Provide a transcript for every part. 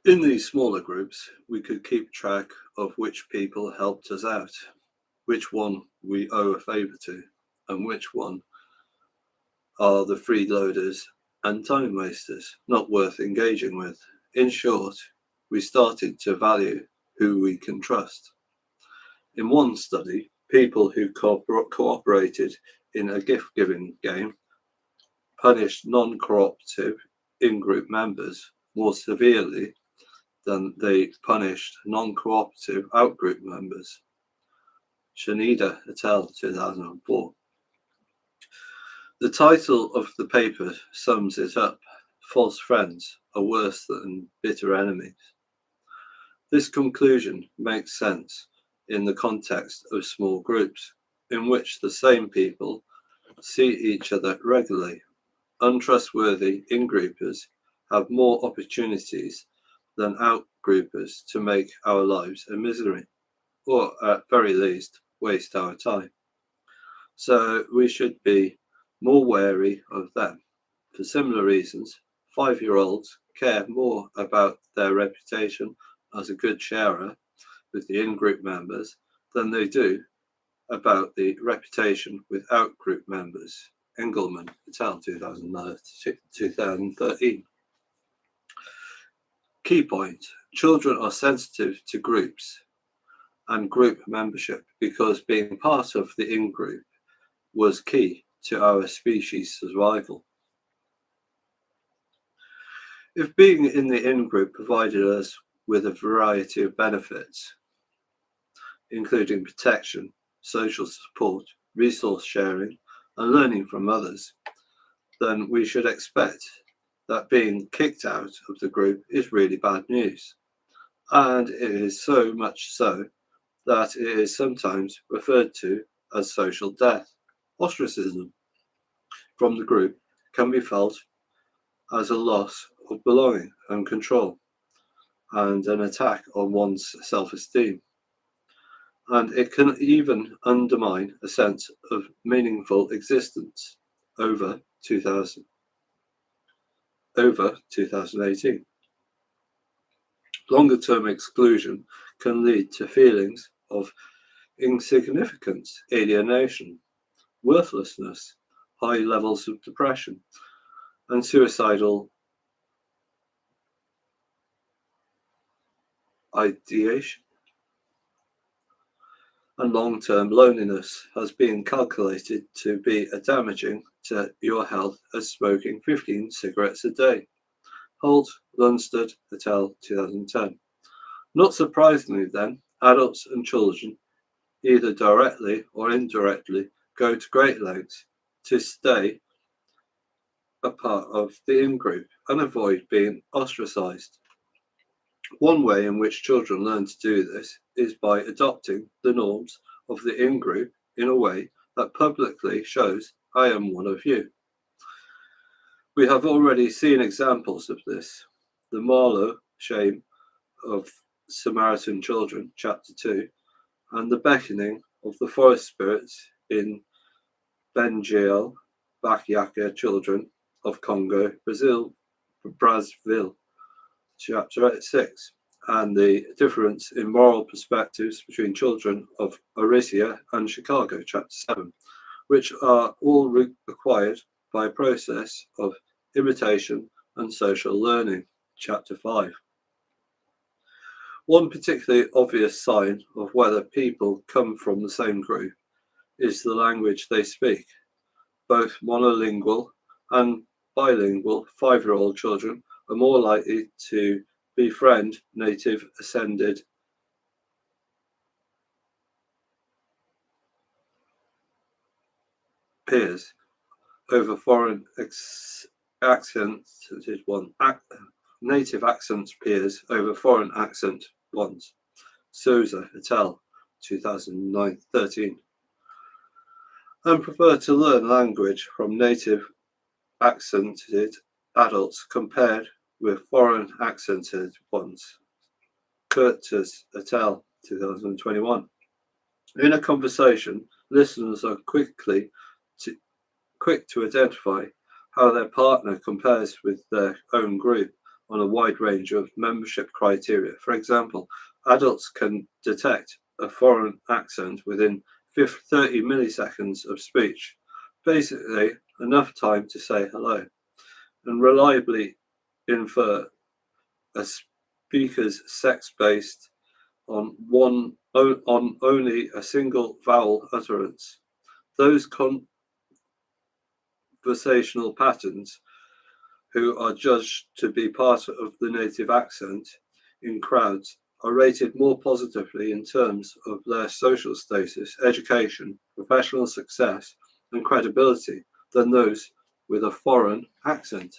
In these smaller groups, we could keep track of which people helped us out, which one we owe a favour to, and which one are the freeloaders and time wasters not worth engaging with. In short, we started to value who we can trust. In one study, people who cooperated in a gift-giving game punished non-cooperative in-group members more severely than they punished non-cooperative out-group members. Shanida et al. 2004. The title of the paper sums it up. False friends are worse than bitter enemies. This conclusion makes sense in the context of small groups, in which the same people see each other regularly. Untrustworthy in-groupers have more opportunities than out-groupers to make our lives a misery, or at very least, waste our time. So we should be more wary of them. For similar reasons, 5-year-olds care more about their reputation as a good sharer with the in-group members than they do about the reputation with out-group members. Engelman et al. 2013. Key point: children are sensitive to groups and group membership because being part of the in-group was key to our species' survival. If being in the in-group provided us with a variety of benefits, including protection, social support, resource sharing, and learning from others, then we should expect that being kicked out of the group is really bad news. And it is so much so that it is sometimes referred to as social death. Ostracism from the group can be felt as a loss of belonging and control, and an attack on one's self-esteem. And it can even undermine a sense of meaningful existence over 2018. Longer-term exclusion can lead to feelings of insignificance, alienation, worthlessness, high levels of depression, and suicidal ideation. And long-term loneliness has been calculated to be as damaging to your health as smoking 15 cigarettes a day. Holt, Lundstedt et al. 2010. Not surprisingly then, adults and children, either directly or indirectly, go to great lengths to stay a part of the in-group and avoid being ostracized. One way in which children learn to do this is by adopting the norms of the in-group in a way that publicly shows, I am one of you. We have already seen examples of this. The Marlowe shame of Samaritan children, chapter 2, and the beckoning of the forest spirits in Benjeel, Bakyaka children of Congo, Brazzaville, chapter 6, and the difference in moral perspectives between children of Orisia and Chicago, chapter 7, which are all acquired by a process of imitation and social learning, chapter 5. One particularly obvious sign of whether people come from the same group is the language they speak. Both monolingual and bilingual 5-year-old children are more likely to befriend native ascended peers over foreign native accent peers over foreign accent ones. Souza et al. 2013. And prefer to learn language from native accented adults compared with foreign accented ones. Curtis et al. 2021. In a conversation, listeners are quick to identify how their partner compares with their own group on a wide range of membership criteria. For example, adults can detect a foreign accent within 30 milliseconds of speech, basically enough time to say hello, and reliably infer a speaker's sex based on only a single vowel utterance. Those conversational patterns who are judged to be part of the native accent in crowds are rated more positively in terms of their social status, education, professional success, and credibility than those with a foreign accent.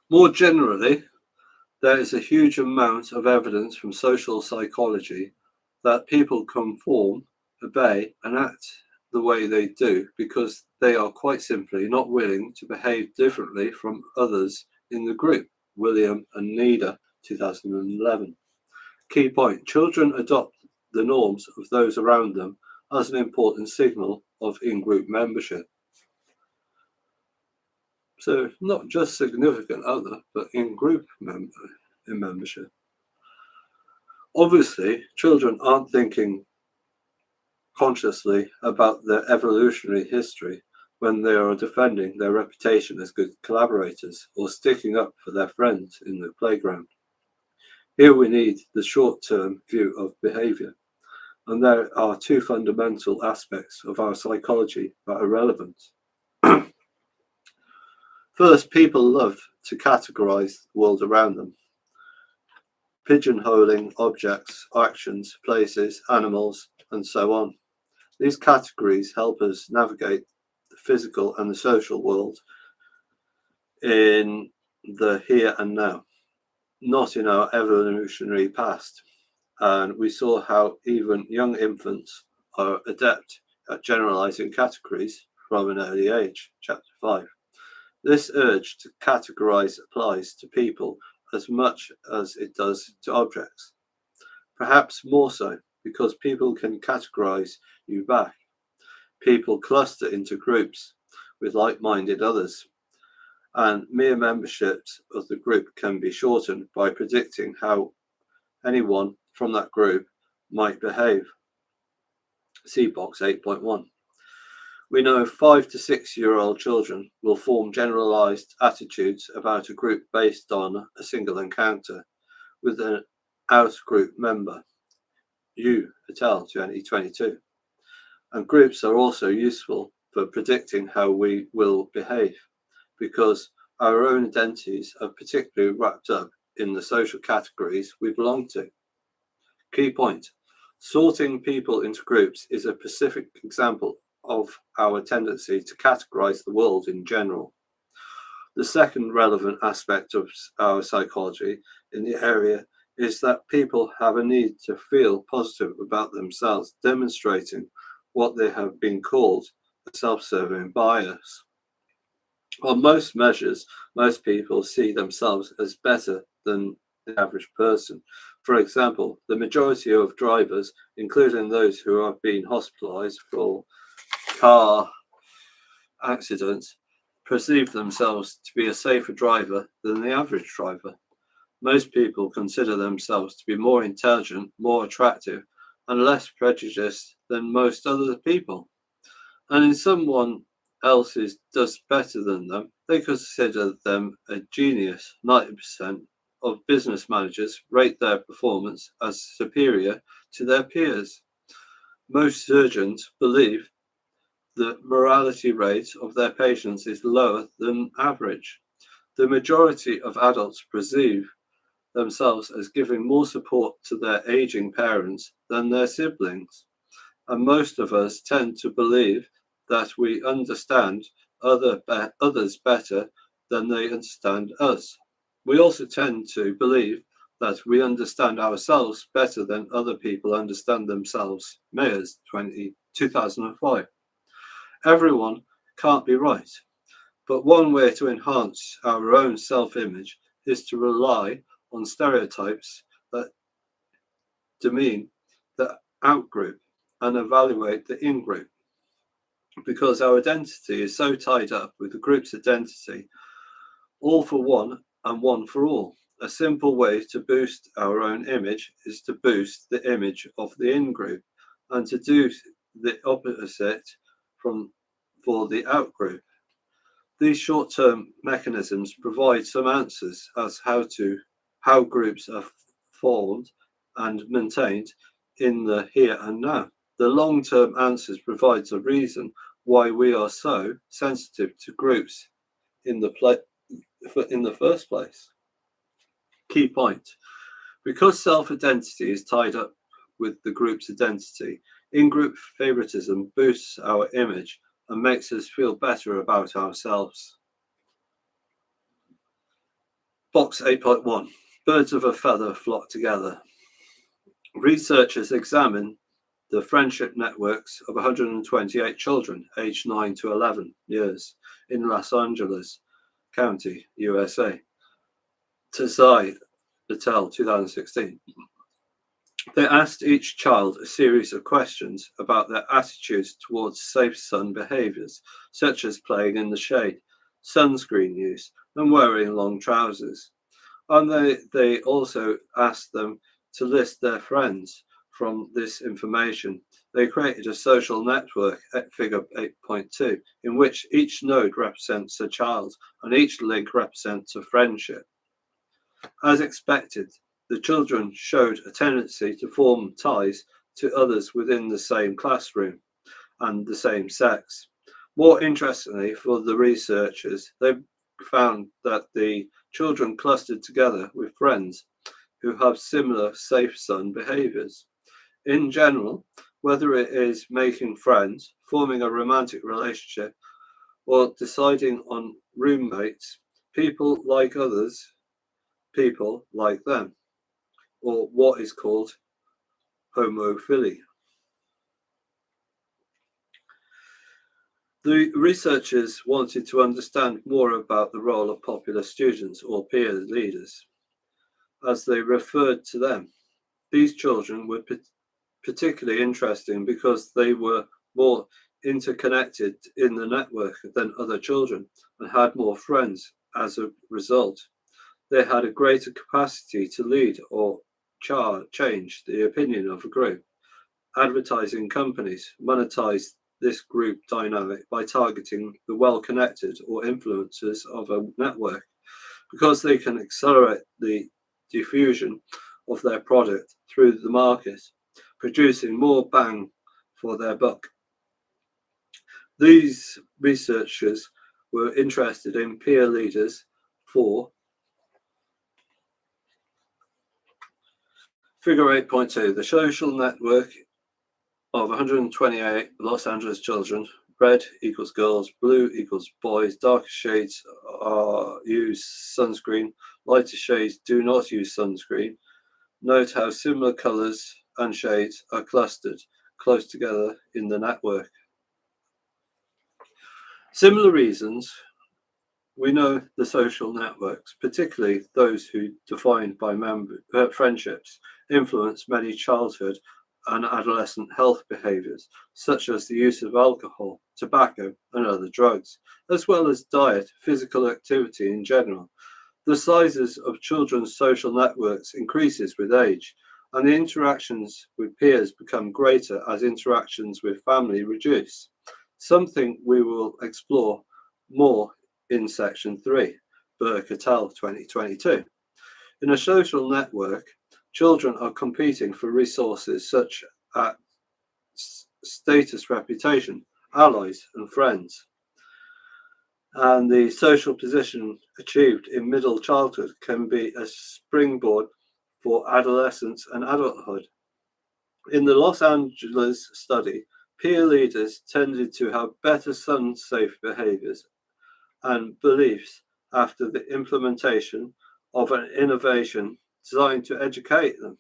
More generally, there is a huge amount of evidence from social psychology that people conform, obey, and act the way they do because they are quite simply not willing to behave differently from others in the group. William and Nida, 2011. Key point: children adopt the norms of those around them as an important signal of in-group membership. So not just significant other, but in-group membership. Obviously, children aren't thinking consciously about their evolutionary history when they are defending their reputation as good collaborators or sticking up for their friends in the playground. Here we need the short-term view of behavior, and there are two fundamental aspects of our psychology that are relevant. First, people love to categorize the world around them, pigeonholing objects, actions, places, animals, and so on. These categories help us navigate the physical and the social world in the here and now, not in our evolutionary past. And we saw how even young infants are adept at generalizing categories from an early age, chapter 5. This urge to categorize applies to people as much as it does to objects. Perhaps more so, because people can categorize you back. People cluster into groups with like-minded others, and mere memberships of the group can be shortened by predicting how anyone from that group might behave. See box 8.1. We know 5 to 6-year-old children will form generalized attitudes about a group based on a single encounter with an out-group member. Yu et al. 2022. And groups are also useful for predicting how we will behave because our own identities are particularly wrapped up in the social categories we belong to. Key point: sorting people into groups is a specific example of our tendency to categorize the world in general. The second relevant aspect of our psychology in the area is that people have a need to feel positive about themselves, demonstrating what they have been called a self-serving bias. On most measures, most people see themselves as better than the average person. For example, the majority of drivers, including those who have been hospitalized for car accidents, perceive themselves to be a safer driver than the average driver. Most people consider themselves to be more intelligent, more attractive, and less prejudiced than most other people. And if someone else does better than them, they consider them a genius. 90% of business managers rate their performance as superior to their peers. Most surgeons believe the mortality rate of their patients is lower than average. The majority of adults perceive themselves as giving more support to their aging parents than their siblings. And most of us tend to believe that we understand others better than they understand us. We also tend to believe that we understand ourselves better than other people understand themselves. Mayers, 2005. Everyone can't be right, but one way to enhance our own self-image is to rely on stereotypes that demean the out-group and evaluate the in-group. Because our identity is so tied up with the group's identity, all for one and one for all. A simple way to boost our own image is to boost the image of the in-group and to do the opposite for the out-group. These short-term mechanisms provide some answers as how groups are formed and maintained in the here and now. The long-term answers provides a reason why we are so sensitive to groups in the first place. Key point. Because self-identity is tied up with the group's identity, in-group favoritism boosts our image and makes us feel better about ourselves. Box 8.1. Birds of a feather flock together. Researchers examine the friendship networks of 128 children aged 9 to 11 years in Los Angeles County, USA. Tazai Patel, 2016. They asked each child a series of questions about their attitudes towards safe sun behaviors, such as playing in the shade, sunscreen use, and wearing long trousers. And they also asked them to list their friends. From this information, they created a social network at figure 8.2, in which each node represents a child and each link represents a friendship. As expected, the children showed a tendency to form ties to others within the same classroom and the same sex. More interestingly for the researchers, they found that the children clustered together with friends who have similar safe sun behaviors. In general, whether it is making friends, forming a romantic relationship, or deciding on roommates, people like others, people like them, or what is called homophily. The researchers wanted to understand more about the role of popular students or peer leaders, as they referred to them. These children were particularly interesting because they were more interconnected in the network than other children and had more friends as a result. They had a greater capacity to lead or change the opinion of a group. Advertising companies monetize this group dynamic by targeting the well-connected or influencers of a network because they can accelerate the diffusion of their product through the market, producing more bang for their buck. These researchers were interested in peer leaders for figure 8.2, the social network of 128 Los Angeles children. Red equals girls, blue equals boys, darker shades use sunscreen, lighter shades do not use sunscreen. Note how similar colors and shades are clustered close together in the network. Similar reasons, we know the social networks, particularly those who defined by friendships, influence many childhood and adolescent health behaviors, such as the use of alcohol, tobacco, and other drugs, as well as diet, physical activity in general. The sizes of children's social networks increases with age, and the interactions with peers become greater as interactions with family reduce, something we will explore more in section 3, Burke et al. 2022. In a social network, children are competing for resources such as status, reputation, allies, and friends. And the social position achieved in middle childhood can be a springboard for adolescence and adulthood. In the Los Angeles study, peer leaders tended to have better sun-safe behaviors and beliefs after the implementation of an innovation designed to educate them.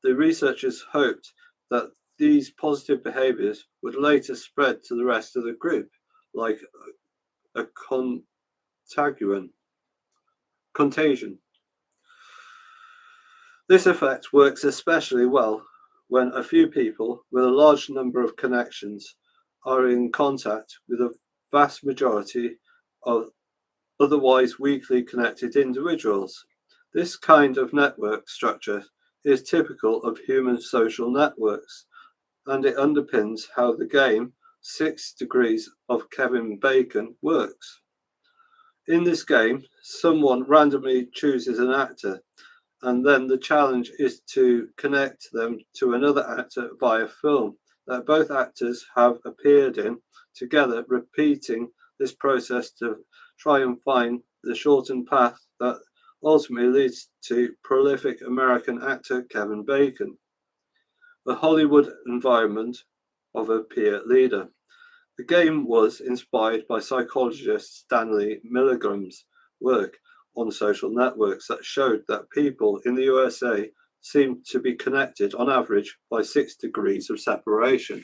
The researchers hoped that these positive behaviors would later spread to the rest of the group, like a contagion. This effect works especially well when a few people with a large number of connections are in contact with a vast majority of otherwise weakly connected individuals. This kind of network structure is typical of human social networks, and it underpins how the game 6 Degrees of Kevin Bacon works. In this game, someone randomly chooses an actor, and then the challenge is to connect them to another actor via film that both actors have appeared in together, repeating this process to try and find the shortened path that ultimately leads to prolific American actor Kevin Bacon. The Hollywood environment of a peer leader. The game was inspired by psychologist Stanley Milgram's work on social networks that showed that people in the USA seemed to be connected on average by 6 degrees of separation.